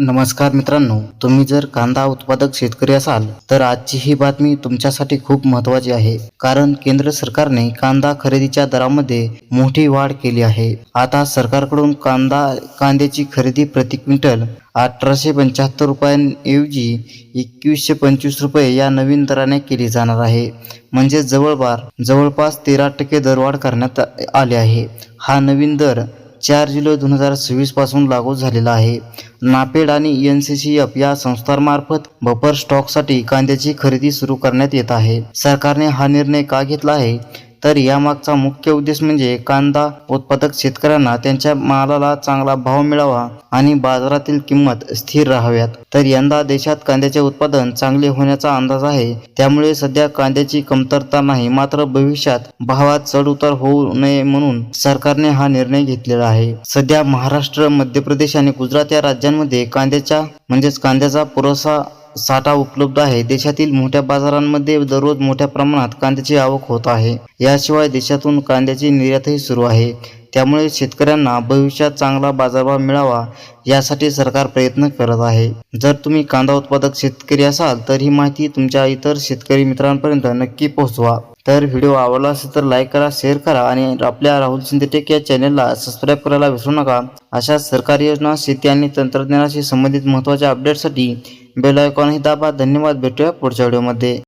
नमस्कार मित्रांनो, तुम्ही जर कांदा उत्पादक शेतकरी असाल तर आजची ही बातमी तुमच्यासाठी खूप महत्त्वाची आहे. कारण केंद्र सरकारने कांदा खरेदीच्या दरामध्ये मोठी वाढ केली आहे. आता सरकारकडून कांद्याची खरेदी प्रति क्विंटल 1875 रुपयांऐवजी 2125 रुपये या नवीन दराने केली जाणार आहे. म्हणजे जवळपास 13% दरवाढ करण्यात आली आहे. हा नवीन दर 4 जुलै 2026 पासून लागू झालेला आहे. नाफेड आणि NCCF या संस्थांमार्फत बफर स्टॉकसाठी कांद्याची खरेदी सुरू करण्यात येत आहे. सरकारने हा निर्णय का घेतला आहे तर यामागचा मुख्य उद्देश म्हणजे कांदा उत्पादक शेतकऱ्यांना त्यांच्या मालाला चांगला भाव मिळावा आणि बाजारातील किंमत स्थिर राहाव्यात. तर यंदा देशात कांद्याचे उत्पादन चांगले होण्याचा अंदाज आहे. त्यामुळे सध्या कांद्याची कमतरता नाही, मात्र भविष्यात भावात चढउतार होऊ नये म्हणून सरकारने हा निर्णय घेतलेला आहे. सध्या महाराष्ट्र, मध्य प्रदेश आणि गुजरात या राज्यांमध्ये कांद्याचा पुरेसा साठा उपलब्ध आहे. देशातील मोठ्या बाजारांमध्ये दररोज मोठ्या प्रमाणात कांद्याची आवक होत आहे. याशिवाय देशातून कांद्याची निर्यातही सुरू आहे. त्यामुळे शेतकऱ्यांना भविष्यात चांगला बाजारभाव मिळावा यासाठी सरकार प्रयत्न करत आहे. जर तुम्ही कांदा उत्पादक शेतकरी असाल तर ही माहिती तुमच्या इतर शेतकरी मित्रांपर्यंत नक्की पोहोचवा. तर व्हिडिओ आवडला असेल तर लाईक करा, शेअर करा आणि आपल्या राहुल शिंदे टेक या चॅनलला सबस्क्राईब करायला विसरू नका. अशा सरकारी योजना, शेती आणि तंत्रज्ञानाशी संबंधित महत्त्वाच्या अपडेटसाठी बेल आयकॉनही दाबा. धन्यवाद. भेटूया पुढच्या व्हिडिओमध्ये.